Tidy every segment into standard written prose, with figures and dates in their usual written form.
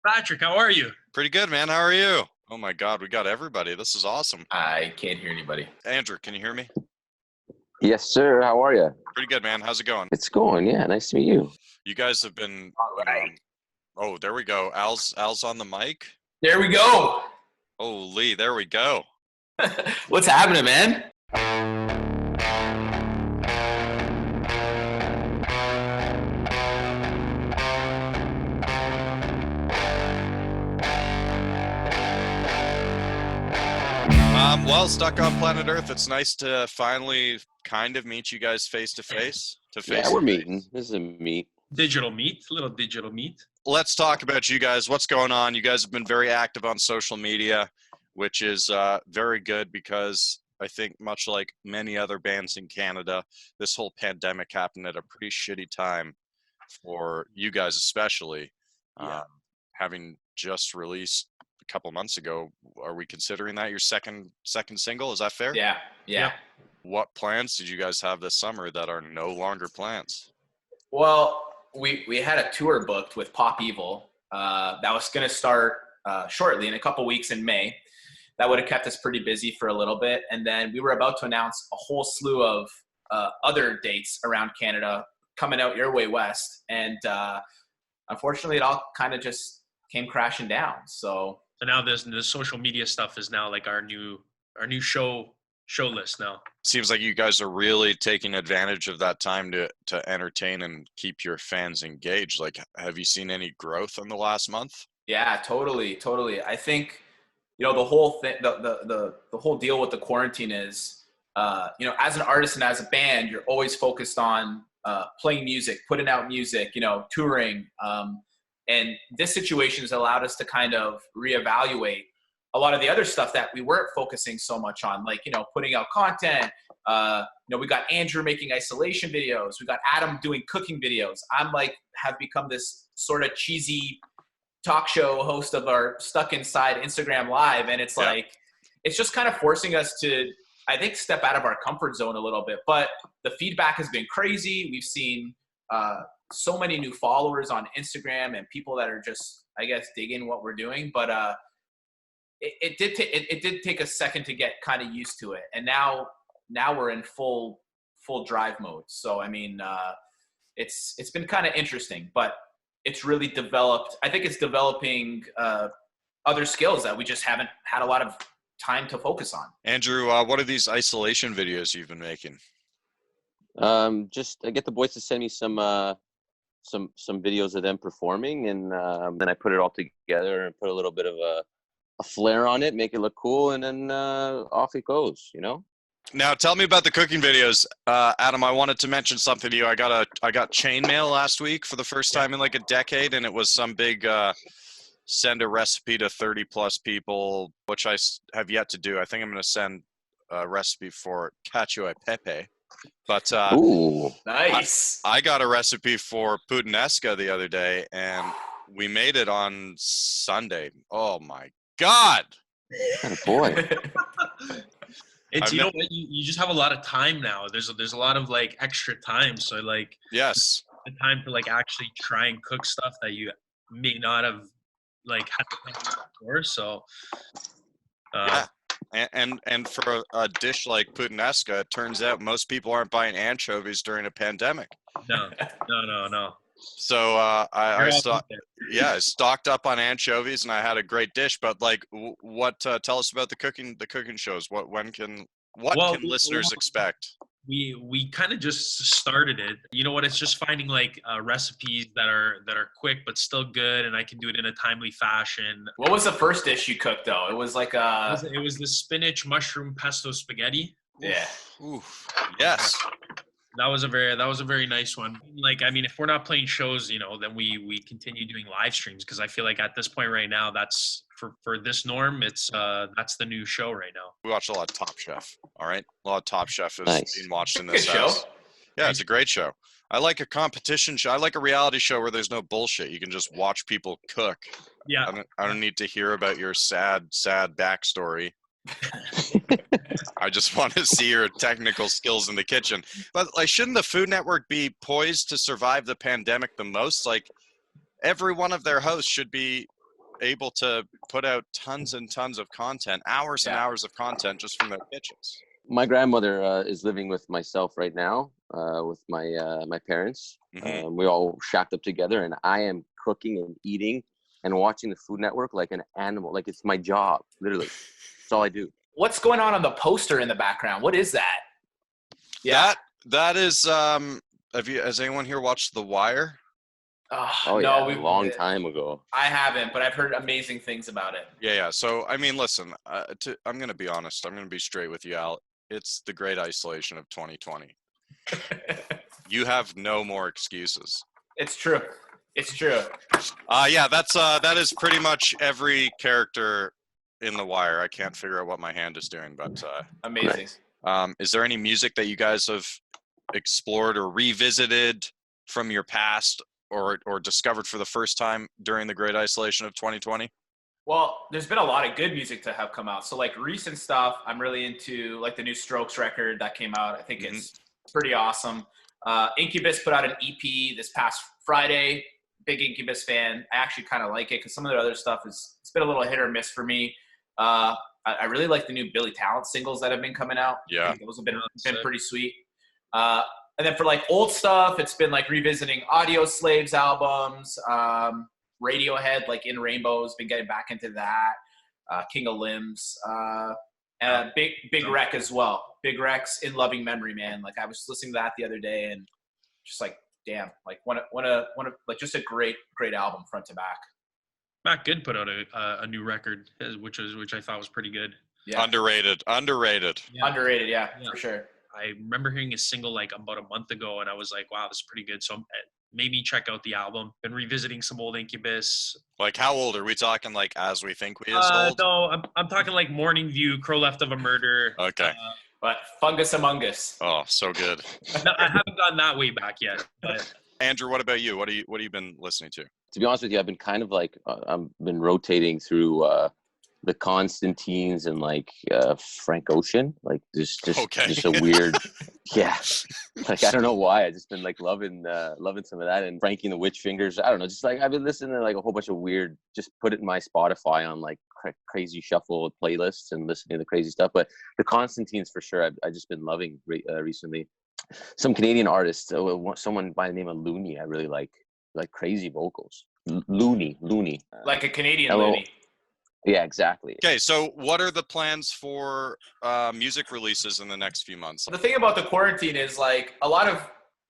Patrick, how are you? Pretty good, man. How are you? Oh my God, we got everybody. This is awesome. I can't hear anybody. Andrew, can you hear me? Yes, sir. How are you? Pretty good, man. How's it going? It's going. Yeah, nice to meet you. You guys have been. All right. Oh, there we go. Al's on the mic. There we go. Holy, there we go. What's happening, man? Well, stuck on planet Earth. It's nice to finally kind of meet you guys face to face. Yeah, we're meeting. This is a meet. Digital meet, little digital meet. Let's talk about you guys. What's going on? You guys have been very active on social media, which is very good because I think much like many other bands in Canada, this whole pandemic happened at a pretty shitty time for you guys especially. Having just released a couple months ago, are we considering that your second single? Is that fair? Yeah. Yep. What plans did you guys have this summer that are no longer plans? Well, we had a tour booked with Pop Evil that was going to start shortly in a couple weeks in May. That would have kept us pretty busy for a little bit. And then we were about to announce a whole slew of other dates around Canada coming out your way west. And unfortunately, it all kind of just came crashing down. So now the social media stuff is now like our new show list now. Seems like you guys are really taking advantage of that time to entertain and keep your fans engaged. Like, have you seen any growth in the last month? yeah, totally. I think, the whole thing, the whole deal with the quarantine is, as an artist and as a band, you're always focused on playing music, putting out music, touring. And this situation has allowed us to kind of reevaluate a lot of the other stuff that we weren't focusing so much on, like, putting out content. We got Andrew making isolation videos. We got Adam doing cooking videos. I'm have become this sort of cheesy talk show host of our Stuck Inside Instagram Live. And it's it's just kind of forcing us to, I think, step out of our comfort zone a little bit. But the feedback has been crazy. We've seen so many new followers on Instagram and people that are just, I guess, digging what we're doing. But it did take a second to get kind of used to it. And now we're in full drive mode. So, I mean, it's been kind of interesting, but it's really developed. I think it's developing other skills that we just haven't had a lot of time to focus on. Andrew, what are these isolation videos you've been making? Just I get the boys to send me some videos of them performing, and then I put it all together and put a little bit of a flair on it, make it look cool, and then off it goes. Now, tell me about the cooking videos. Adam, I wanted to mention something to you. I got chain mail last week for the first time in like a decade, and it was some big send a recipe to 30 plus people, which I have yet to do. I think I'm going to send a recipe for cacio e pepe. But Ooh, nice. I got a recipe for puttanesca the other day, and we made it on Sunday. Oh my God! oh boy. It's know what, you just have a lot of time now. There's a lot of like extra time, so like yes, the time to like actually try and cook stuff that you may not have like had to think of before. So yeah. And for a dish like puttanesca, it turns out most people aren't buying anchovies during a pandemic. No. So I stocked up on anchovies, and I had a great dish. But like, what? Tell us about the cooking shows. What can listeners expect? We kind of just started it. You know what? It's just finding like recipes that are quick but still good, and I can do it in a timely fashion. What was the first dish you cooked though? It was like it was the spinach mushroom pesto spaghetti. Yeah. Oof. Yes. That was a very nice one. Like, I mean, if we're not playing shows, then we continue doing live streams, because I feel like at this point right now, that's for this norm, it's that's the new show right now. We watch a lot of Top Chef. All right, a lot of Top Chef is nice. Being watched in this Good house. Show. Yeah, it's a great show. I like a competition show. I like a reality show where there's no bullshit. You can just watch people cook. Yeah. I don't need to hear about your sad backstory. I just want to see your technical skills in the kitchen. But like, shouldn't the Food Network be poised to survive the pandemic the most? Like, every one of their hosts should be able to put out tons and tons of content, hours and Yeah. hours of content just from their kitchens. My grandmother is living with myself right now, with my parents. Mhm. We all shacked up together, and I am cooking and eating and watching the Food Network like an animal. Like it's my job, literally. That's all I do. What's going on the poster in the background? What is that? Yeah. That is has anyone here watched The Wire? Oh no, yeah, a long time ago. I haven't, but I've heard amazing things about it. Yeah. So I mean, listen, I'm gonna be honest. I'm gonna be straight with you, Al. It's the great isolation of 2020. You have no more excuses. It's true. It's true. Yeah, that is pretty much every character in The Wire. I can't figure out what my hand is doing, but Amazing. is there any music that you guys have explored or revisited from your past or discovered for the first time during the great isolation of 2020? Well, there's been a lot of good music to have come out. So like recent stuff, I'm really into like the new Strokes record that came out. I think it's pretty awesome. Incubus put out an EP this past Friday. Big Incubus fan. I actually kind of like it because some of their other stuff it's been a little hit or miss for me. I really like the new Billy Talent singles that have been coming out. Yeah. I think those have been pretty sweet. And then for like old stuff, it's been like revisiting Audio Slaves albums, Radiohead, like In Rainbows, been getting back into that. King of Limbs, and Big Wreck as well. Big Wreck's In Loving Memory, man. Like I was listening to that the other day and just like, damn, like like just a great album front to back. Matt Good put out a new record, which I thought was pretty good. Yeah. Underrated. Yeah. Underrated, yeah, Yeah. for sure. I remember hearing a single like about a month ago, and I was like, "Wow, this is pretty good." So it made me check out the album. Been revisiting some old Incubus. Like how old are we talking? Like as we think we is old? No, I'm talking like Morning View, Crow Left of a Murder. Okay. But Fungus Among Us. Oh, so good. No, I haven't gone that way back yet. But Andrew, what about you? What have you been listening to? To be honest with you, I've been kind of like I've been rotating through the Constantines and like Frank Ocean, like just a weird, yeah. Like I don't know why, I just been like loving some of that and Frankie and the Witch Fingers. I don't know, just like I've been listening to like a whole bunch of weird. Just put it in my Spotify on like crazy shuffle playlists and listening to the crazy stuff. But the Constantines for sure, I've just been loving recently. Some Canadian artists, someone by the name of Looney, I really like crazy vocals. Looney. Like a Canadian Hello. Looney. Yeah, exactly. Okay, so what are the plans for music releases in the next few months? The thing about the quarantine is like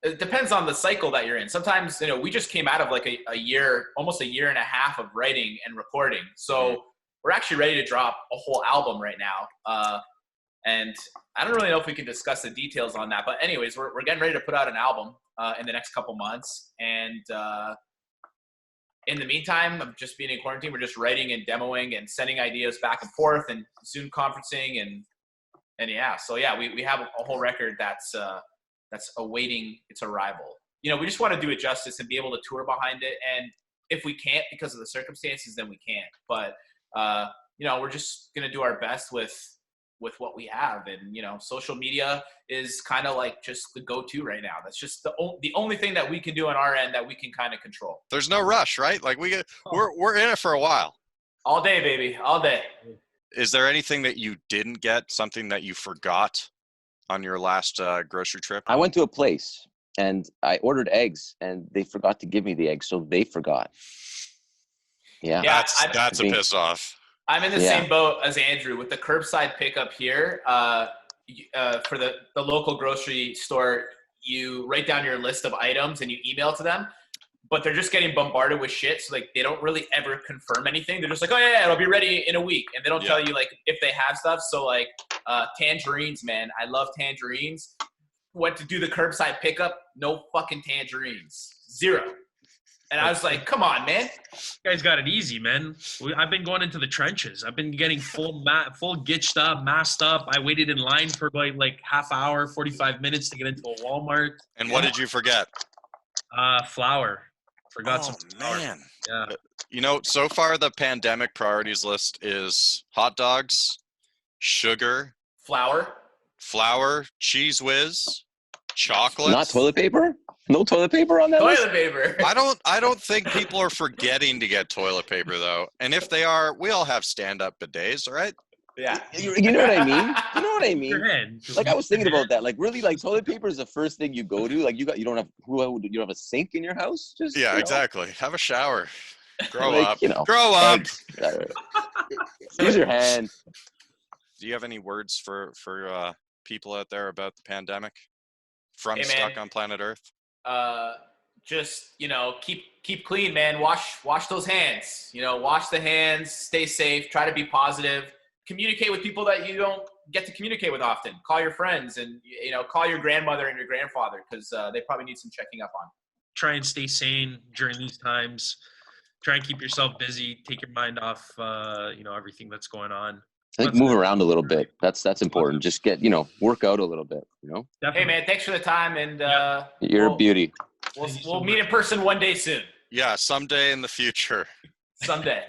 it depends on the cycle that you're in. Sometimes, we just came out of like a year, almost a year and a half of writing and recording. So we're actually ready to drop a whole album right now. And I don't really know if we can discuss the details on that, but anyways, we're getting ready to put out an album in the next couple months. And in the meantime, of just being in quarantine, we're just writing and demoing and sending ideas back and forth and Zoom conferencing and yeah. So yeah, we have a whole record that's awaiting its arrival. We just want to do it justice and be able to tour behind it. And if we can't because of the circumstances, then we can't. But we're just gonna do our best with what we have. And social media is kind of like just the go-to right now. That's just the only thing that we can do on our end that we can kind of control. There's no rush, right? Like we're in it for a while. All day, baby, all day. Is there anything that you didn't get, something that you forgot on your last grocery trip? I went to a place and I ordered eggs and they forgot to give me the eggs, so they forgot. Yeah. That's a piss off. I'm in the same boat as Andrew with the curbside pickup here. For the local grocery store, you write down your list of items and you email to them, but they're just getting bombarded with shit. So like they don't really ever confirm anything. They're just like, oh yeah, it'll be ready in a week. And they don't tell you like if they have stuff. So like tangerines, man. I love tangerines. Went to do the curbside pickup. No fucking tangerines. Zero. And I was like, come on, man. you guys got it easy, man. I've been going into the trenches. I've been getting full gitched up, masked up. I waited in line for like half hour, 45 minutes to get into a Walmart. And what did you forget? Flour. Forgot some flour. Man. Yeah. So far the pandemic priorities list is hot dogs, sugar, Flour, Cheese Whiz, chocolate. Not toilet paper? No toilet paper on that list? Toilet paper. I don't think people are forgetting to get toilet paper though. And if they are, we all have stand-up bidets, right? Yeah. You know what I mean? You know what I mean? Your hand. Like I was thinking about that. Like really, like toilet paper is the first thing you go to. Like you don't have a sink in your house. Just Yeah, you know, exactly. Have a shower. Grow like, up. you know, Grow up. eggs. Use your hand. Do you have any words for people out there about the pandemic from Hey, man. Stuck on Planet Earth? Just keep clean, man. Wash those hands. Wash the hands. Stay safe. Try to be positive. Communicate with people that you don't get to communicate with often. Call your friends and call your grandmother and your grandfather because they probably need some checking up on. Try and stay sane during these times. Try and keep yourself busy. Take your mind off, everything that's going on. I think move around a little bit. That's important. Just get work out a little bit. Definitely. Hey man, thanks for the time and You're a beauty. We'll meet in person one day soon. Yeah, someday in the future. Someday.